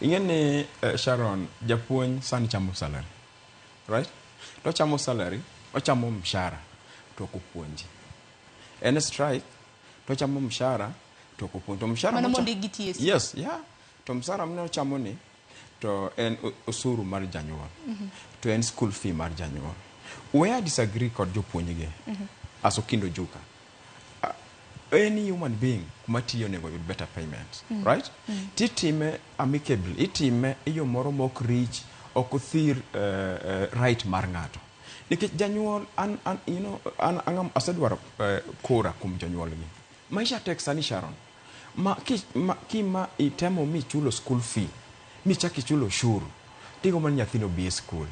Ingene Sharon japuonj sani chamo salary. Right? To chamo salary, o chamo mshahara to kupuonji. En strike, to chamo mshahara to kupuonji. To mshahara yes, yeah. To mshahara mne chamo ni to en usuru mar janyuol. To en school fee mar janyuol. Where I disagree kod jopuonjige. Aso Kindo Juka. Any human being kumatiyo nego with better payments, right? Titime amicable, itime iyo moro mok reach okuthir right mar ngato. Nikech janyuol angam asedwaro kora kum janyuol gi. Maisha tek sani Sharon. Kima itemo mi chulo school fee, mi chaki chulo shuru. Tigo man nyathino bi school.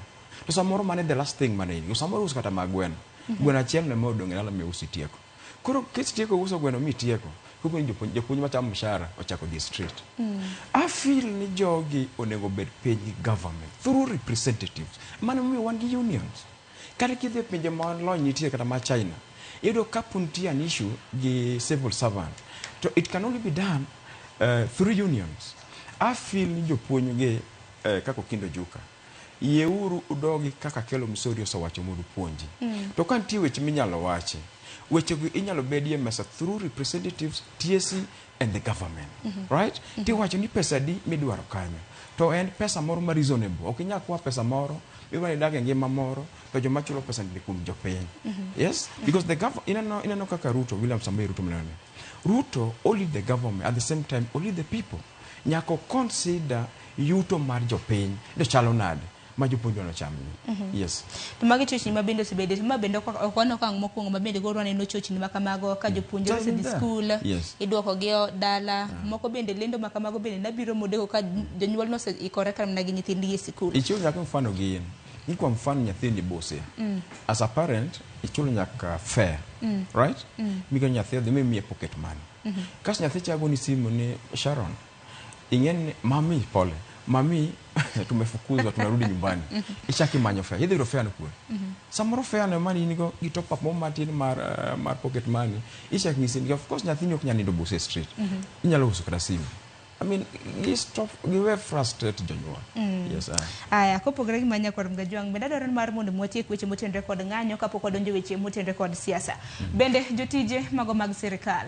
To samoro mane the last thing mane ni. Samoro uskata magwen. Gwen achiel ne modong ngala me usitieko. Koro kitieko uso gweno mi tieko. Kuko jopuonj machamo mshahara ochako district. I feel ni jogi onego bed page government through representatives. Mane mi wan gi unions. Kare kidhe pinje ma lony nitie kata ma China. Yedo kapunti an issue gi civil servant. So it can only be done through unions. I feel ni jopuonj ge kako Kindo Juka. Yeuru udogi kaka kelo msori osawacho modu puonji. To kantie weche minyalo wachi. Weche inyalo bedie mesa through representatives, TSC and the government. Right? Ti wacho ni pesa di midwaro kanyo. To en pesa moro ma reasonable. Ok inya kwa pesa moro, iwa idage ngima moro, to joma chulo pesa ndi kum jopiny. Yes? Because the government inano kaka William Samoei Ruto mnene. Ruto only the government at the same time only the people. Nyako consider yuto mar jopiny. Do chalo nade. Majupunjo no chamni. Yes. Tumagi chochni mabende sibede, mabende kwa kang mokwongo mabende goro ne no chochni makamago ka jopunjo se di school. Idwoko geo dala, moko bende lendo makamago bende nabiro modeko ka jonyuol no se ikore kar mna gi nyithindi e school. Ichulo nyaka mfano gien. Ni kwa mfano nyathindi bose. As a parent, ichulo nyaka fair. Right? Miga nyathi dhe mi pocket money. Kas nyathi chago ni simu ni Sharon. Ingen mami pole. Mami tumefukuzwa tunarudi nyumbani. Ichaki manyo fare. Hidhi rofea no kwe. Samoro fare no money nigo gitop up mo matin mar pocket money. Ichaki ngisini of course nyathini ok nyanindo bose street. Inyalo uso kada simu. I mean, give frustrated jonyuol. Yes, aya kopogre gi manya kod mgajwang bende dwaro mar mondo motie weche motenre kod ng'anyo kapok odonjo weche motenre kod siasa. Bende jotije mago mag sirikal